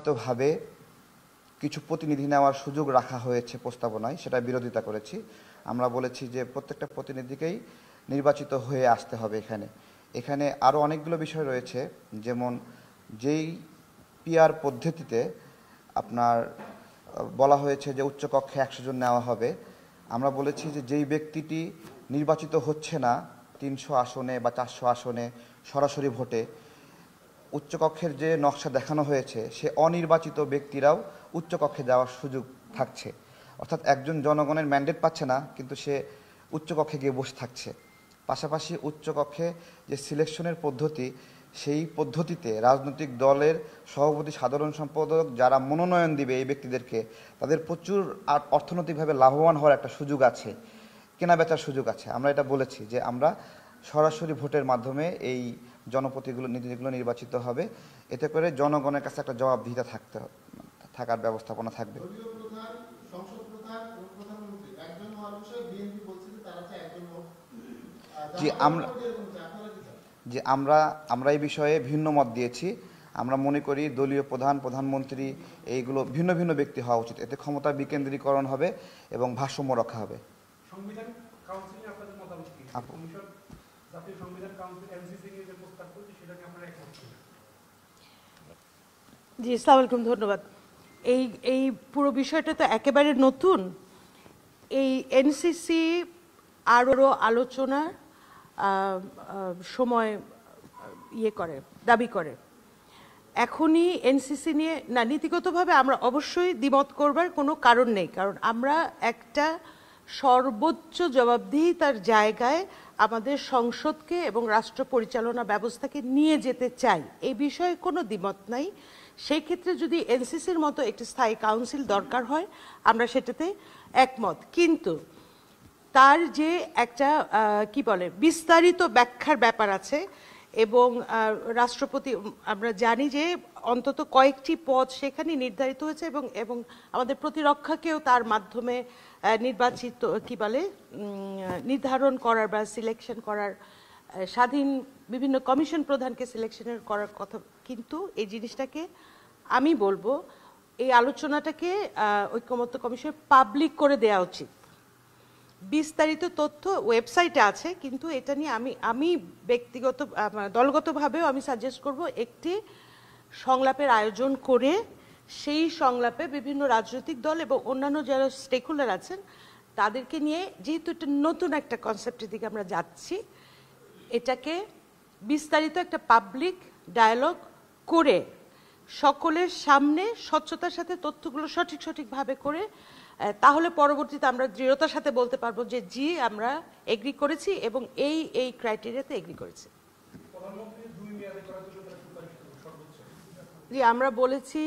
নির্বাচিতভাবে কিছু প্রতিনিধি নেওয়ার সুযোগ রাখা হয়েছে প্রস্তাবনায়, সেটা বিরোধিতা করেছি। আমরা বলেছি যে প্রত্যেকটা প্রতিনিধিকেই নির্বাচিত হয়ে আসতে হবে। এখানে আরও অনেকগুলো বিষয় রয়েছে, যেমন যেই পিআর পদ্ধতিতে আপনার বলা হয়েছে যে উচ্চকক্ষে 100 জন নেওয়া হবে। আমরা বলেছি যে যেই ব্যক্তিটি নির্বাচিত হচ্ছে না 300 আসনে বা 400 আসনে সরাসরি ভোটে, উচ্চকক্ষের যে নকশা দেখানো হয়েছে সে অনির্বাচিত ব্যক্তিরাও উচ্চকক্ষে যাওয়ার সুযোগ থাকছে। অর্থাৎ একজন জনগণের ম্যান্ডেট পাচ্ছে না, কিন্তু সে উচ্চকক্ষে গিয়ে বসে থাকছে। পাশাপাশি উচ্চকক্ষে যে সিলেকশনের পদ্ধতি, সেই পদ্ধতিতে রাজনৈতিক দলের সভাপতি, সাধারণ সম্পাদক যারা মনোনয়ন দিবে এই ব্যক্তিদেরকে, তাদের প্রচুর অর্থনৈতিকভাবে লাভবান হওয়ার একটা সুযোগ আছে, কেনা বেচার সুযোগ আছে। আমরা এটা বলেছি যে আমরা সরাসরি ভোটের মাধ্যমে এই জনপ্রতিনিধিগুলো নির্বাচিত হবে। এতে করে জনগণের কাছে একটা জবাবদিহিতা থাকার ব্যবস্থাপনা থাকবে। জি, আমরা এই বিষয়ে ভিন্ন মত দিয়েছি। আমরা মনে করি দলীয় প্রধান, প্রধানমন্ত্রী এইগুলো ভিন্ন ভিন্ন ব্যক্তি হওয়া উচিত। এতে ক্ষমতা বিকেন্দ্রীকরণ হবে এবং ভারসাম্য রক্ষা হবে। সংবিধান কাউন্সিলে আপনাদের মতামত কি? কমিশন জাতীয় সংবিধান কাউন্সিল এনসিসি নিয়ে যে প্রস্তাব করেছে সেটা নিয়ে আপনারা একমত কিনা? জি, আসসালামু আলাইকুম, ধন্যবাদ। এই পুরো বিষয়টা তো একেবারে নতুন। এই এনসিসি আরও আলোচনার সময় দাবি করে। এখনই এনসিসি নিয়ে না, নীতিগতভাবে আমরা অবশ্যই দ্বিমত করবার কোনো কারণ নেই, কারণ আমরা একটা সর্বোচ্চ জবাবদিহিতার জায়গায় আমাদের সংসদকে এবং রাষ্ট্র পরিচালনা ব্যবস্থাকে নিয়ে যেতে চাই, এই বিষয়ে কোনো দ্বিমত নাই। সেই ক্ষেত্রে যদি এনসিসির মতো একটি স্থায়ী কাউন্সিল দরকার হয়, আমরা সেটাতে একমত। কিন্তু তার যে একটা বিস্তারিত ব্যাখ্যার ব্যাপার আছে, এবং রাষ্ট্রপতি, আমরা জানি যে অন্তত কয়েকটি পদ সেখানে নির্ধারিত হয়েছে, এবং আমাদের প্রতিরক্ষাকেও তার মাধ্যমে নির্ধারণ করার বা সিলেকশন করার, স্বাধীন বিভিন্ন কমিশন প্রধানকে সিলেকশনের করার কথা। কিন্তু এই জিনিসটাকে আমি বলবো, এই আলোচনাটাকে ঐকমত্য কমিশন পাবলিক করে দেওয়া উচিত। বিস্তারিত তথ্য ওয়েবসাইটে আছে, কিন্তু এটা নিয়ে আমি ব্যক্তিগত দলগতভাবেও আমি সাজেস্ট করব একটি সংলাপের আয়োজন করে সেই সংলাপে বিভিন্ন রাজনৈতিক দল এবং অন্যান্য যারা স্টেক হোল্ডার আছেন তাদেরকে নিয়ে, যেহেতু এটা নতুন একটা কনসেপ্টের দিকে আমরা যাচ্ছি, এটাকে বিস্তারিত একটা পাবলিক ডায়ালগ করে সকলের সামনে স্বচ্ছতার সাথে তথ্যগুলো সঠিকভাবে করে, তাহলে পরবর্তীতে আমরা দৃঢ়তার সাথে বলতে পারবো যে জি, আমরা এগ্রি করেছি এবং এই ক্রাইটেরিয়াতে এগ্রি করেছি। জি, আমরা বলেছি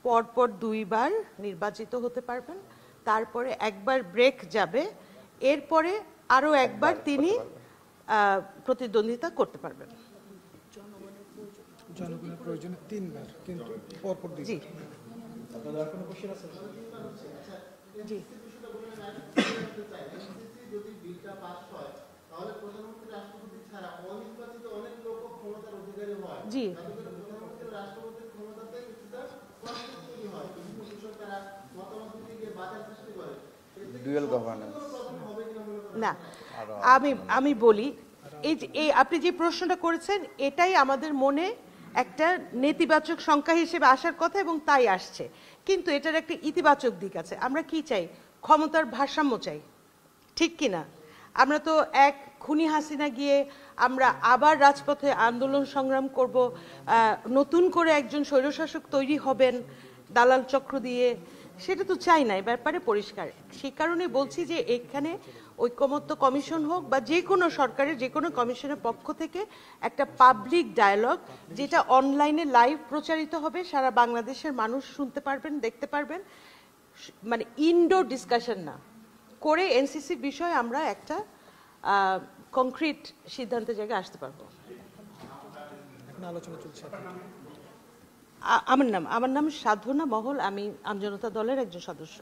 পরপর 2 বার নির্বাচিত হতে পারবেন, তারপরে একবার ব্রেক যাবে, এরপরে আরো একবার তিনি প্রতিদ্বন্দ্বিতা করতে পারবেন। জনগণের প্রয়োজনে 3 বার, কিন্তু পরপর 2 বার। জি, আপনাদের আর কোনো কোশ্চেন আছে? জি। যদি বিলটা পাস হয় তাহলে প্রধানমন্ত্রী রাষ্ট্রপতি ছাড়া অনির্বাচিত অনেক লোক ক্ষমতার অধিকারী হয়। জি, প্রধানমন্ত্রী রাষ্ট্রপতির ক্ষমতাতে কিছুটা কনফ্লিক্ট তৈরি হয়, বিভিন্ন বিষয় তারা মতামত দিতে গিয়ে বাধা সৃষ্টি করে। ডুয়াল গভর্নেন্স না, আমি বলি, এই আপনি যে প্রশ্নটা করেছেন এটাই আমাদের মনে একটা নেতিবাচক সংখ্যা হিসেবে আসার কথা, এবং তাই আসছে। কিন্তু এটার একটা ইতিবাচক দিক আছে। আমরা কি চাই? ক্ষমতার ভারসাম্য চাই, ঠিক কিনা? আমরা তো এক খুনি হাসিনা গিয়ে আমরা আবার রাজপথে আন্দোলন সংগ্রাম করব, নতুন করে একজন স্বৈরশাসক তৈরি হবেন দালাল চক্র দিয়ে, সেটা তো চাই না। ব্যাপারে পরিষ্কার। সেই কারণে বলছি যে এখানে ঐকমত্য কমিশন হোক বা যে কোনো সরকারের যে কোনো কমিশনের পক্ষ থেকে একটা পাবলিক ডায়ালগ, যেটা অনলাইনে লাইভ প্রচারিত হবে, সারা বাংলাদেশের মানুষ শুনতে পারবেন, দেখতে পারবেন, মানে ইনডোর ডিসকাশন না করে এনসিসির বিষয়ে আমরা একটা কংক্রিট সিদ্ধান্তের জায়গায় আসতে পারবো। আলোচনা চলছে। আমার নাম সাধনা মহল, আমি আমজনতা দলের একজন সদস্য।